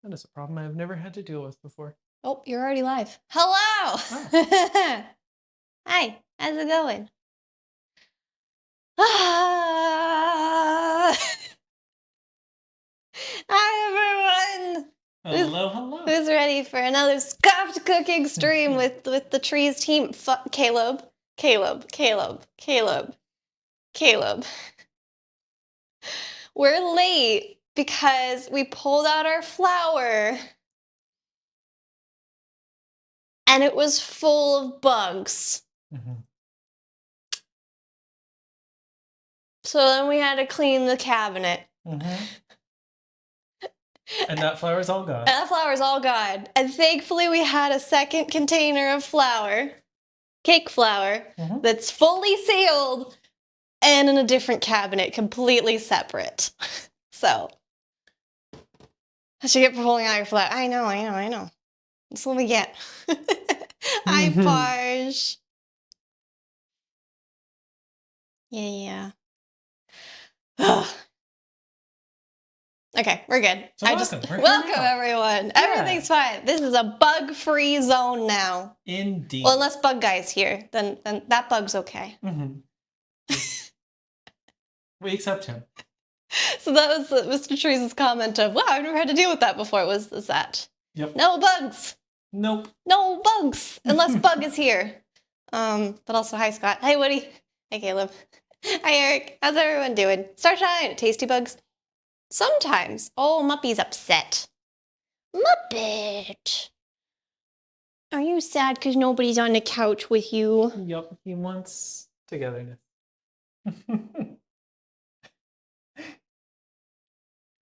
That is a problem I've never had to deal with before. Oh, you're already live. Hello! Oh. Hi, how's it going? Ah! Hi, everyone! Hello, hello. Who's ready for another scuffed cooking stream with the trees team? Caleb, Caleb, Caleb, Caleb, Caleb. We're late because we pulled out our flour and it was full of bugs. Mhm. So then we had to clean the cabinet. Mhm. And that flour's all gone. And that flour's all gone. And thankfully we had a second container of flour, cake flour, Mhm. that's fully sealed and in a different cabinet, completely separate. So, I should get for pulling out your flour. I know. That's what we get. Hi, Mhm. Parj. Yeah. Ugh. Okay, we're good. So welcome. We're here Welcome now. everyone. Yeah. Everything's fine. This is a bug-free zone now. Indeed. Well, unless Bug Guy's here, then that bug's okay. Mhm. We accept him. So that was Mr. Trees' comment of, wow, I've never had to deal with that before. Was that? Yep. No bugs. Nope. No bugs. Unless Bug is here. But also, hi, Scott. Hi, Woody. Hi, Caleb. Hi, Eric. How's everyone doing? Starshine, Tasty Bugs. Sometimes. Oh, Muppy's upset. Muppet. Are you sad because nobody's on the couch with you? Yep. He wants togetherness.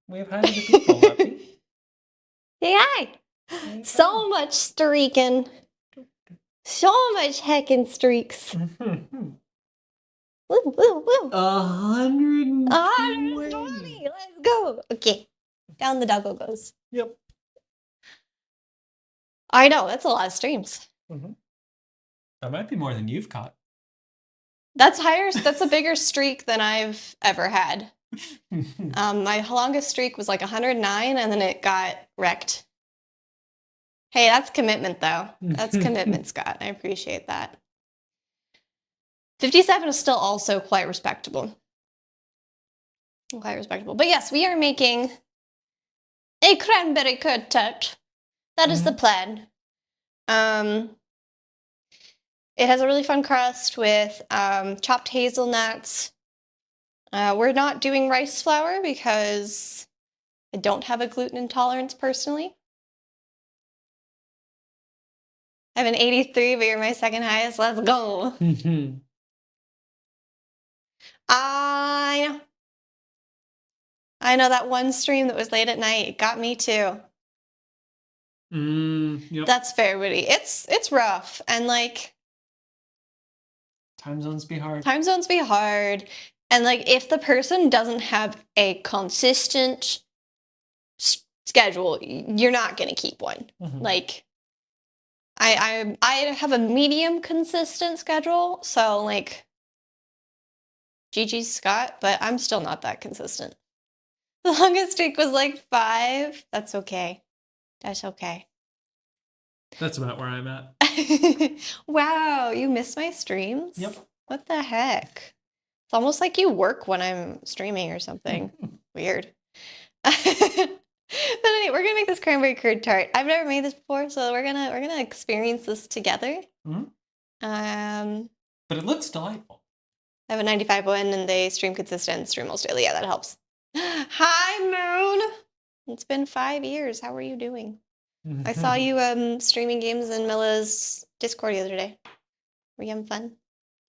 We've had other people, Muppy. Say hi. So much streaking. So much heckin' streaks. Mhm. Woo, woo, woo. 120. 120. Let's go. Okay. Down the doggo goes. Yep. I know. That's a lot of streams. Mhm. That might be more than you've caught. That's higher. That's a bigger streak than I've ever had. My longest streak was like 109, and then it got wrecked. Hey, that's commitment, though. That's commitment, Scott. I appreciate that. 57 is still also quite respectable. Quite respectable. But yes, we are making a cranberry curd tart. That is the plan. It has a really fun crust with chopped hazelnuts. We're not doing rice flour because I don't have a gluten intolerance personally. I have an 83, but you're my second highest. Let's go. I know that one stream that was late at night. It got me too. Yep. That's fair, Woody. It's rough, and like time zones be hard. Time zones be hard, and like if the person doesn't have a consistent schedule, you're not gonna keep one. Like I have a medium consistent schedule, so like GG's Scott, but I'm still not that consistent. The longest streak was like 5. That's okay. That's okay. That's about where I'm at. Wow, you miss my streams? Yep. What the heck? It's almost like you work when I'm streaming or something. Weird. But anyway, we're gonna make this cranberry curd tart. I've never made this before, so we're gonna experience this together. But it looks delightful. I have a 95 win and they stream consistent, stream most daily. Yeah, that helps. Hi, Moon. It's been 5 years. How are you doing? I saw you streaming games in Milla's Discord the other day. Were you having fun?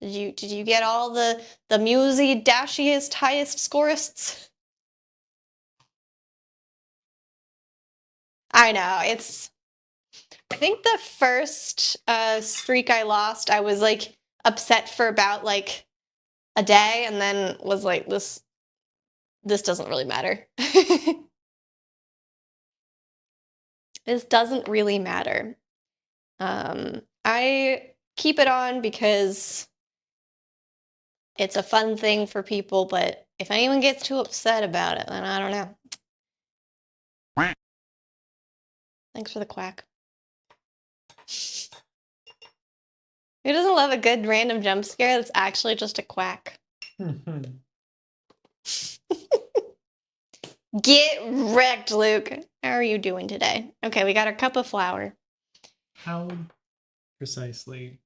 Did you get all the musy, dashiest, highest scorists? I know, I think the first streak I lost, I was like upset for about like a day, and then was like, this doesn't really matter. This doesn't really matter. I keep it on because it's a fun thing for people, but if anyone gets too upset about it, then I don't know. Thanks for the quack. Who doesn't love a good random jump scare that's actually just a quack? Get wrecked, Luke. How are you doing today? Okay, we got our cup of flour. How precisely?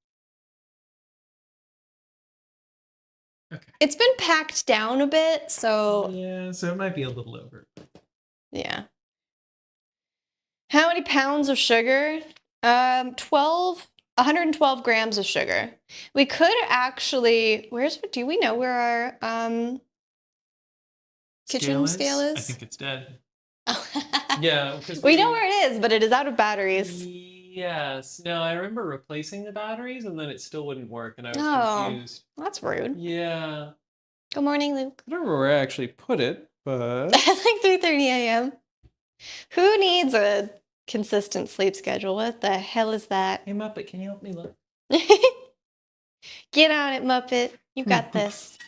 Okay. It's been packed down a bit, so Yeah, so it might be a little over. yeah. How many pounds of sugar? 112 grams of sugar. We could actually, do we know where our kitchen scale I is? think it's dead. Yeah, because We know where it is, but it is out of batteries. Yes. No, I remember replacing the batteries and then it still wouldn't work and I was Oh, confused. that's rude. Yeah. Good morning, Luke. I don't remember where I actually put it, but At like 3:30 a.m. Who needs a consistent sleep schedule? What the hell is that? Hey Muppet, can you help me look? Get on it, Muppet. You got this.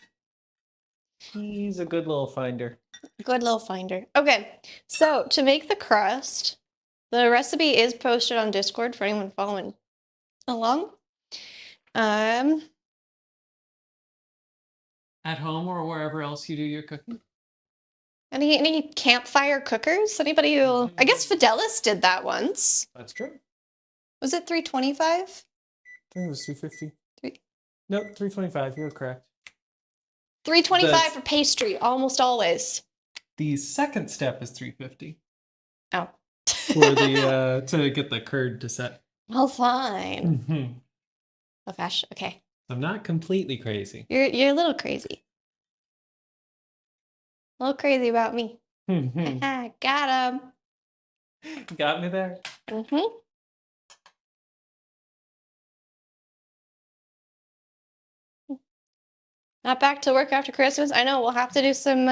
He's a good little finder. Good little finder. Okay, so to make the crust, the recipe is posted on Discord for anyone following along. At home or wherever else you do your cooking? Any campfire cookers? Anybody who, I guess Fidelis did that once. That's true. Was it 325? I think it was 250. Nope, 325. You're correct. 325 for pastry, almost always. The second step is 350 Oh. for the to get the curd to set. Well, fine. Mm-hmm. Oh gosh, okay. I'm not completely crazy. You're a little crazy. A little crazy about me. Mm-hmm. Got him. Got me there. Mm-hmm. Not back to work after Christmas. I know we'll have to do some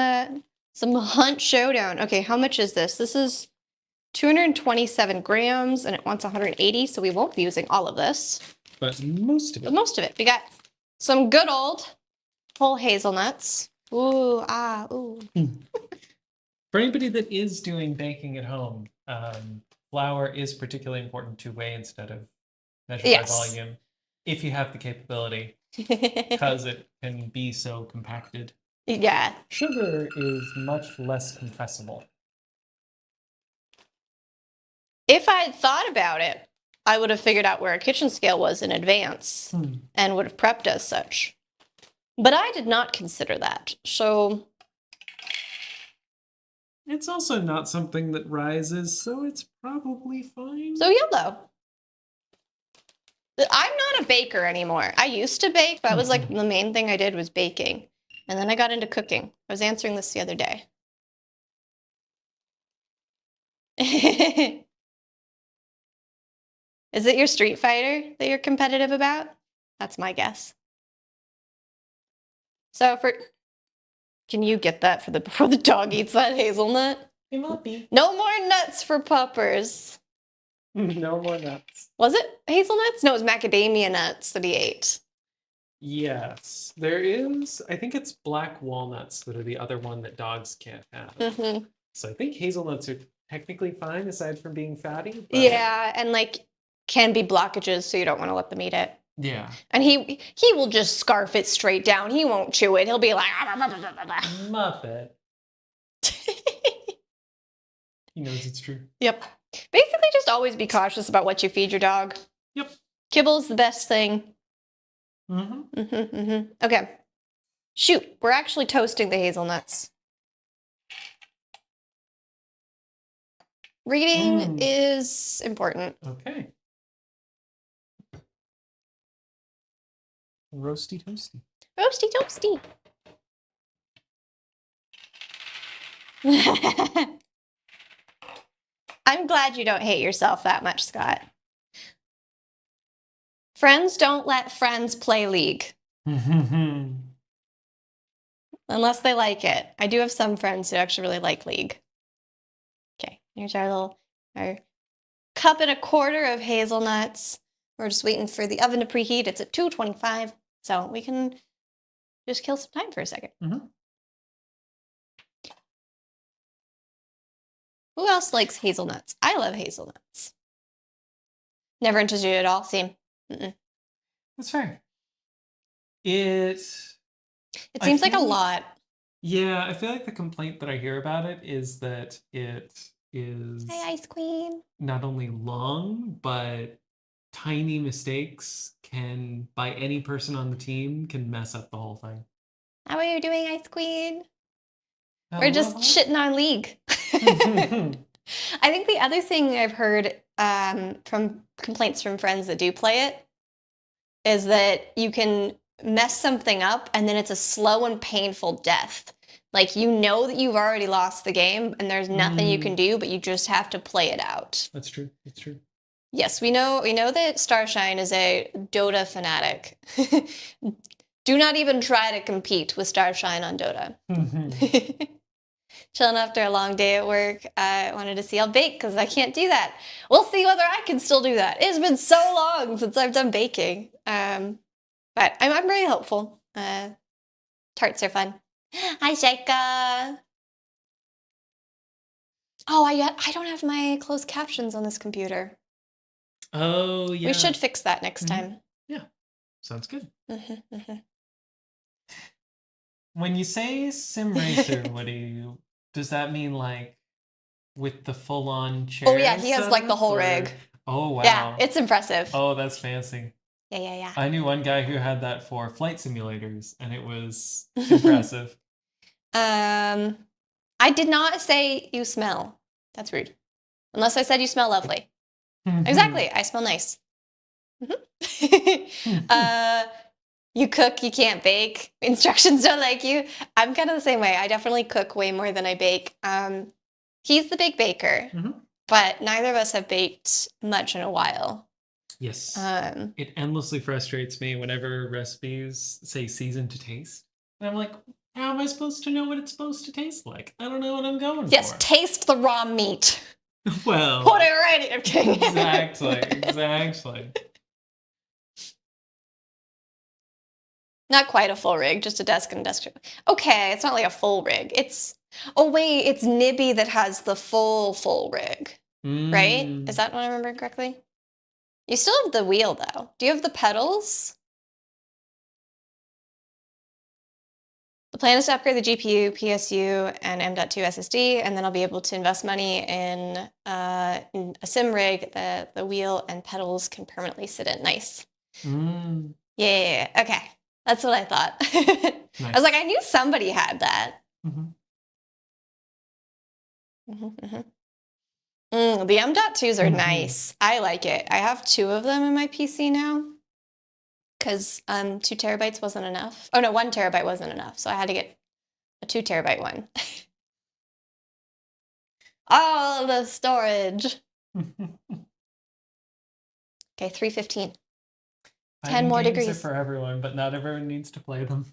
hunt showdown. Okay, how much is this? This is 227 grams and it wants 180, so we won't be using all of this. But most of it. But most of it. We got some good old whole hazelnuts. Ooh, ooh. For anybody that is doing baking at home, flour is particularly important to weigh instead of measure by volume, if you have the capability, because it can be so compacted. Yeah. Sugar is much less compressible. If I had thought about it, I would have figured out where a kitchen scale was in advance and would have prepped as such. But I did not consider that, so... It's also not something that rises, so it's probably fine. So yellow. I'm not a baker anymore. I used to bake. That was like the main thing I did was baking. And then I got into cooking. I was answering this the other day. Is it your Street Fighter that you're competitive about? That's my guess. So can you get that before the dog eats that hazelnut? Hey, Muppy. No more nuts for puppers. No more nuts. Was it hazelnuts? No, it was macadamia nuts that he ate. Yes. There is, I think it's black walnuts that are the other one that dogs can't have. Mm-hmm. So I think hazelnuts are technically fine aside from being fatty. But... Yeah, and like can be blockages, so you don't want to let them eat it. Yeah. And he will just scarf it straight down. He won't chew it. He'll be like, Muppet. He knows it's true. Yep. Basically, just always be cautious about what you feed your dog. Yep. Kibble's the best thing. Mm-hmm. Okay. Shoot, we're actually toasting the hazelnuts. Reading is important. Okay. Roasty toasty. Roasty toasty. I'm glad you don't hate yourself that much, Scott. Friends don't let friends play League. Unless they like it. I do have some friends who actually really like League. Okay, here's our cup and a quarter of hazelnuts. We're just waiting for the oven to preheat. It's at 225, so we can just kill some time for a second. Who else likes hazelnuts? I love hazelnuts. Never interested you at all. Same. That's fair. It seems like a lot. Yeah, I feel like the complaint that I hear about it is that it is Hey, Ice Queen. not only long, but tiny mistakes can, by any person on the team, can mess up the whole thing. How are you doing, Ice Queen? We're just shitting on League. I think the other thing I've heard from complaints from friends that do play it is that you can mess something up and then it's a slow and painful death. Like, you know that you've already lost the game and there's nothing you can do, but you just have to play it out. That's true. That's true. Yes, we know that Starshine is a Dota fanatic. Do not even try to compete with Starshine on Dota. Chilling after a long day at work. I wanted to see I'll bake because I can't do that. We'll see whether I can still do that. It's been so long since I've done baking. But I'm very hopeful. Tarts are fun. Hi, Shaika. Oh, I don't have my closed captions on this computer. Oh, yeah. We should fix that next time. Yeah. Sounds good. When you say sim racer, does that mean like with the full-on chair? Oh yeah, he has like the whole rig. Oh wow. Yeah, it's impressive. Oh, that's fancy. Yeah. I knew one guy who had that for flight simulators, and it was impressive. I did not say you smell. That's rude. Unless I said you smell lovely. Exactly, I smell nice. You cook, you can't bake. Instructions don't like you. I'm kind of the same way. I definitely cook way more than I bake. He's the big baker, but neither of us have baked much in a while. Yes. It endlessly frustrates me whenever recipes say season to taste. And I'm like, how am I supposed to know what it's supposed to taste like? I don't know what I'm going for. Yes, taste the raw meat. Well. Put it right in. I'm kidding. Exactly. Not quite a full rig, just a desk and a desk. Okay, it's not like a full rig. Oh wait, it's Nibby that has the full rig, right? Is that what I remember correctly? You still have the wheel though. Do you have the pedals? The plan is to upgrade the GPU, PSU, and M.2 SSD, and then I'll be able to invest money in a sim rig that the wheel and pedals can permanently sit in. Nice. Yeah. Okay. That's what I thought. Nice. I was like, I knew somebody had that. The M.2s are nice. I like it. I have 2 of them in my PC now because 2 terabytes wasn't enough. Oh no, 1 terabyte wasn't enough. So I had to get a 2 terabyte one. All the storage. Okay, 315. 10 more degrees. Games are for everyone, but not everyone needs to play them.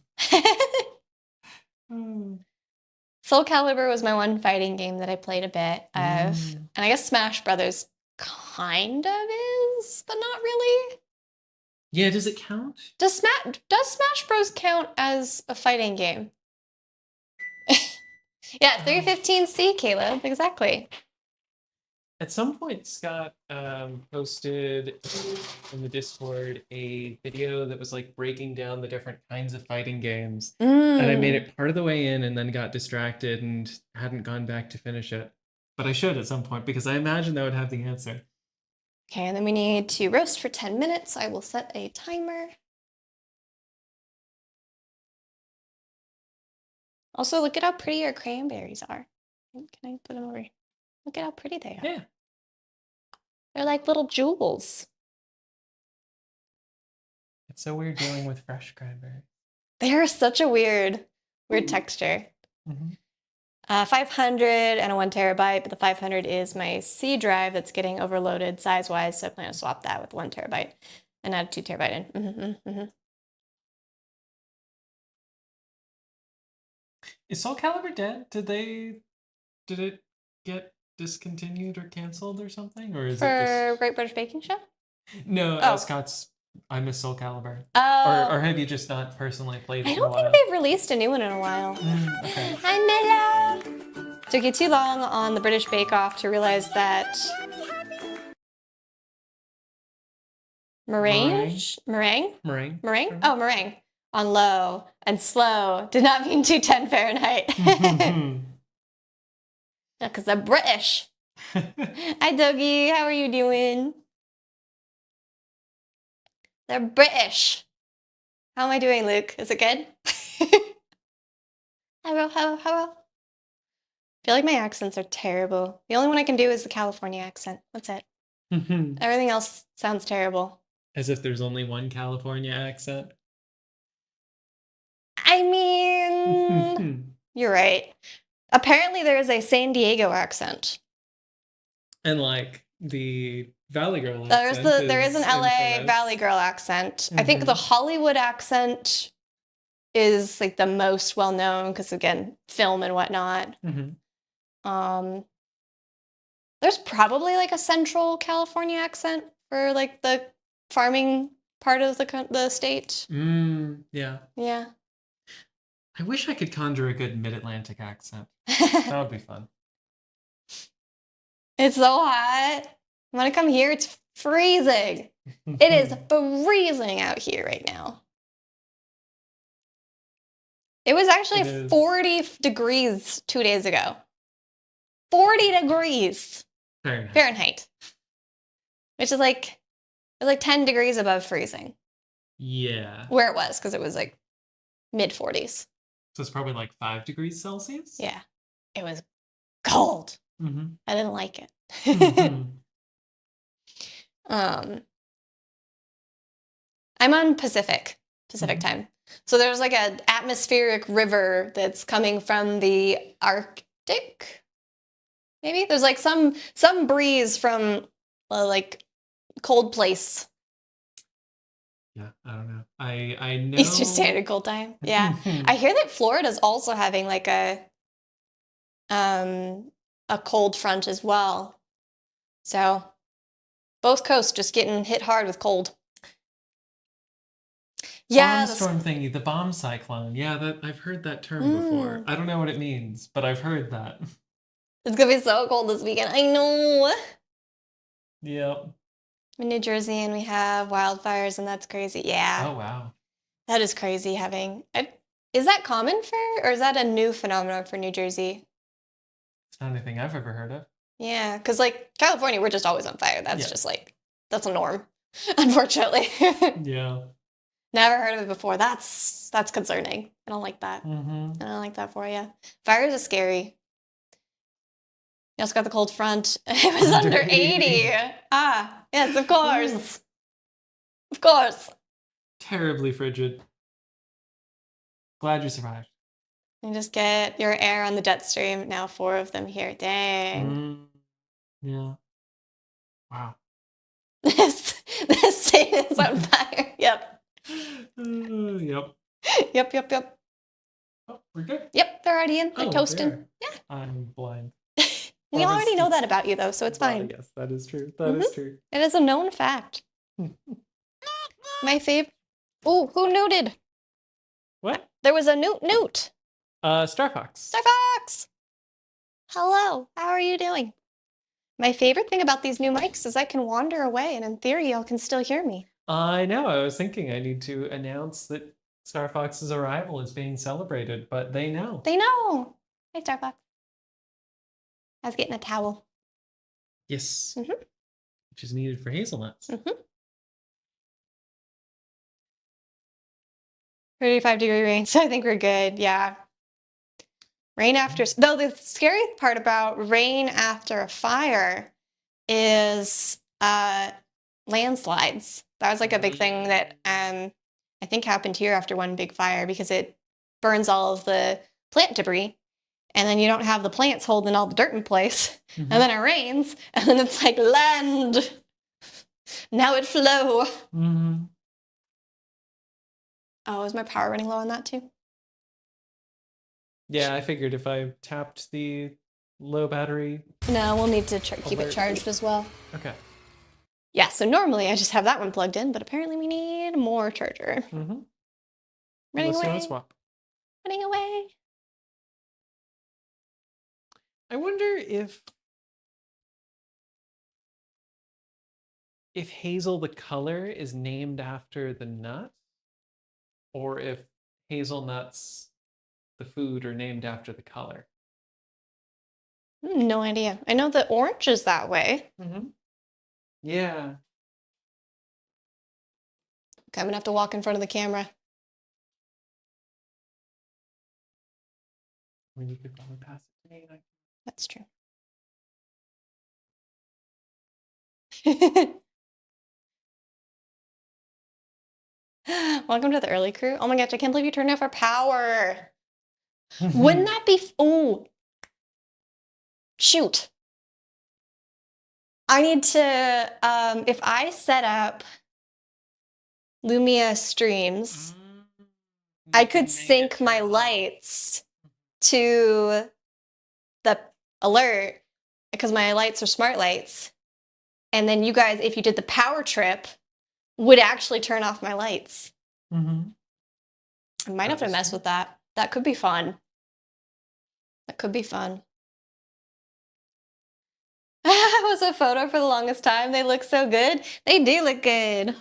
Soul Calibur was my one fighting game that I played a bit of. And I guess Smash Brothers kind of is, but not really. Yeah, does it count? Does Smash Bros count as a fighting game? Yeah, 315C, Caleb, exactly. At some point, Scott posted in the Discord a video that was like breaking down the different kinds of fighting games. And I made it part of the way in and then got distracted and hadn't gone back to finish it. But I should at some point because I imagine that would have the answer. Okay, and then we need to roast for 10 minutes. I will set a timer. Also, look at how pretty our cranberries are. Can I put them over here? Look at how pretty they are. Yeah. They're like little jewels. It's so weird dealing with fresh cranberry. They're such a weird texture. 500 and a 1 terabyte, but the 500 is my C drive that's getting overloaded size-wise, so I plan to swap that with 1 terabyte and add 2 terabyte in. Is Soul Calibur dead? Did it get discontinued or canceled or something? Or is For it just... Great British Baking Show? No, Scott's I miss Soul Calibur. Oh. Or have you just not personally played it I don't think they've released a new one in a while. Okay. Hi, Milla! Took you too long on the British Bake Off to realize that meringue? Meringue. Oh, meringue on low and slow did not mean 210 Fahrenheit. Because I'm British. Hi, Dougie. How are you doing? They're British. How am I doing, Luke? Is it good? Hello. I feel like my accents are terrible. The only one I can do is the California accent. That's it. Everything else sounds terrible. As if there's only one California accent. I mean, you're right. Apparently there is a San Diego accent. And like the Valley Girl accent. There is an LA Valley Girl accent. I think the Hollywood accent is like the most well known because again, film and whatnot. There's probably like a Central California accent for like the farming part of the state. Yeah. Yeah. I wish I could conjure a good Mid-Atlantic accent. That would be fun. It's so hot. When I come here, it's freezing. It is freezing out here right now. It was actually 40 degrees 2 days ago. 40 degrees Fahrenheit. Which is like, it was like 10 degrees above freezing. Yeah. Where it was, because it was like mid-40s. So it's probably like 5 degrees Celsius? Yeah. It was cold. I didn't like it. I'm on Pacific time. So there's like an atmospheric river that's coming from the Arctic. Maybe there's like some breeze from like cold place. Yeah, I don't know. I know Eastern Standard Cold Time. Yeah. I hear that Florida's also having like a cold front as well. So both coasts just getting hit hard with cold. Yeah, bomb storm thingy, the bomb cyclone. Yeah, I've heard that term before. I don't know what it means, but I've heard that. It's gonna be so cold this weekend. I know. Yep. In New Jersey, and we have wildfires, and that's crazy. Yeah. Oh wow. That is crazy. Is that common or is that a new phenomenon for New Jersey? It's not anything I've ever heard of. Yeah, because like California, we're just always on fire. That's just like that's a norm, unfortunately. Yeah. Never heard of it before. That's concerning. I don't like that. I don't like that for you. Fires are scary. You also got the cold front. It was under 80. Ah, yes, of course. Of course. Terribly frigid. Glad you survived. You just get your air on the jet stream. Now 4 of them here. Dang. Yeah. Wow. This state is on fire. Yep. Yep. Yep. Oh, we're good. Yep, they're already in. They're toasting. Yeah. I'm blind. We already know that about you, though, so it's fine. Yes, that is true. That is true. It is a known fact. My favorite. Oh, who newted? What? There was a newt. Star Fox. Star Fox! Hello, how are you doing? My favorite thing about these new mics is I can wander away, and in theory, y'all can still hear me. I know. I was thinking I need to announce that Star Fox's arrival is being celebrated, but they know. They know. Hey, Star Fox. I was getting a towel. Yes. Which is needed for hazelnuts. 35-degree rain, so I think we're good. Yeah. Rain after... Though the scary part about rain after a fire is landslides. That was like a big thing that I think happened here after one big fire because it burns all of the plant debris. And then you don't have the plants holding all the dirt in place. And then it rains. And then it's like land. Now it flow. Oh, is my power running low on that too? Yeah, I figured if I tapped the low battery... No, we'll need to keep it charged as well. Okay. Yeah, so normally I just have that one plugged in, but apparently we need more charger. Running away. Swap. Running away. I wonder if Hazel the color is named after the nut, or if hazelnuts the food are named after the color. No idea. I know that orange is that way. Yeah. Okay, I'm gonna have to walk in front of the camera. I mean, you could probably pass it to me. That's true. Welcome to the early crew. Oh my gosh, I can't believe you turned off our power. Wouldn't that be... Oh. Shoot. I need to... if I set up Lumia streams, I could sync my lights to the alert because my lights are smart lights. And then you guys, if you did the power trip, would actually turn off my lights. I might have to mess with that. That could be fun. That could be fun. It was a photo for the longest time. They look so good. They do look good.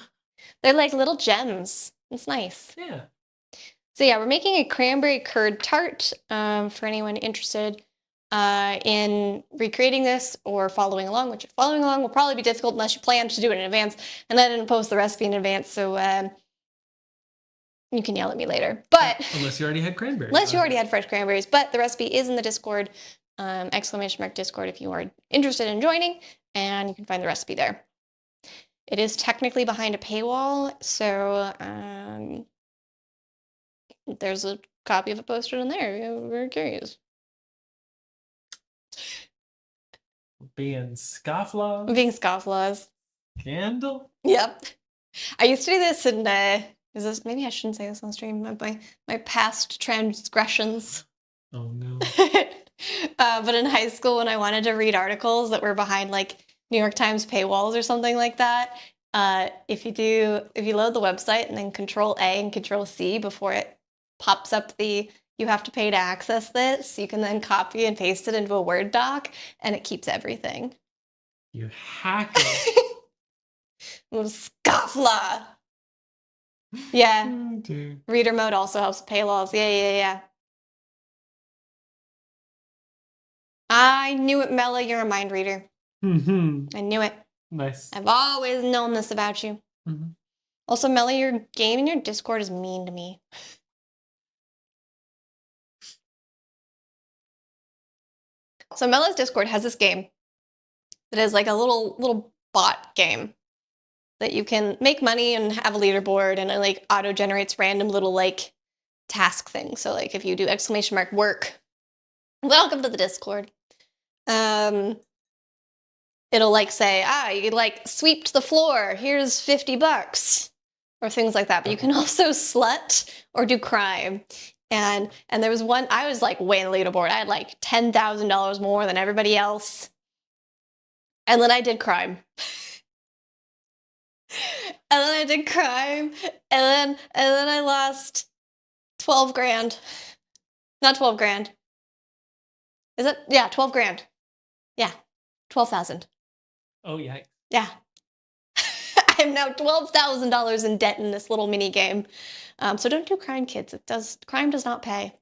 They're like little gems. It's nice. Yeah. So yeah, we're making a cranberry curd tart for anyone interested in recreating this or following along, which following along will probably be difficult unless you plan to do it in advance, and I didn't post the recipe in advance, so you can yell at me later. But unless you already had cranberries. Unless you already had fresh cranberries, but the recipe is in the Discord, !Discord if you are interested in joining, and you can find the recipe there. It is technically behind a paywall, so there's a copy of it posted in there if you're very curious. Being scofflaws. Being scofflaws. Candle? Yep. I used to do this in, maybe I shouldn't say this on stream, my past transgressions. Oh no. But in high school, when I wanted to read articles that were behind like New York Times paywalls or something like that, if you load the website and then Control A and Control C before it pops up you have to pay to access this, you can then copy and paste it into a Word doc, and it keeps everything. You hacker. Scofflaw. Yeah. Oh, dude. Reader mode also helps with paywalls. Yeah. I knew it, Mela. You're a mind reader. I knew it. Nice. I've always known this about you. Also, Mela, your game in your Discord is mean to me. So Mela's Discord has this game that is like a little bot game that you can make money and have a leaderboard, and it like auto generates random little like task things. So like if you do !work, welcome to the Discord. It'll like say, you like sweeped the floor, here's $50, or things like that. But you can also slut or do crime. And there was one, I was like way in the leaderboard. I had like $10,000 more than everybody else. And then I did crime. And then I did crime. And then I lost 12 grand. Not 12 grand. Is it? Yeah, 12 grand. Yeah, 12,000. Oh, yeah. Yeah. I'm now $12,000 in debt in this little mini game. So don't do crime, kids. Crime does not pay.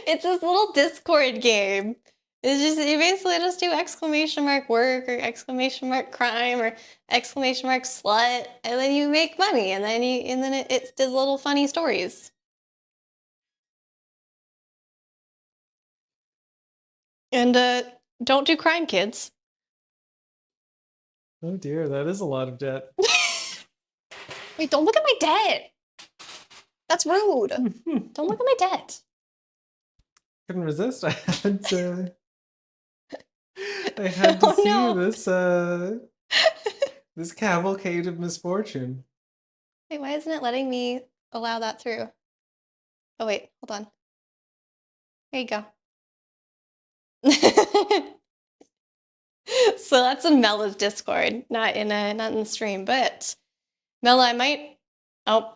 It's this little Discord game. It's just, you basically just do !work or !crime or !slut, and then you make money, and then it does little funny stories. And don't do crime, kids. Oh dear, that is a lot of debt. Wait, don't look at my debt. That's rude. Don't look at my debt. Couldn't resist. I had to. I had to see this cavalcade of misfortune. Wait, why isn't it letting me allow that through? Oh wait, hold on. There you go. So that's in Mela's Discord, not in the stream, but Mela, I might. Oh,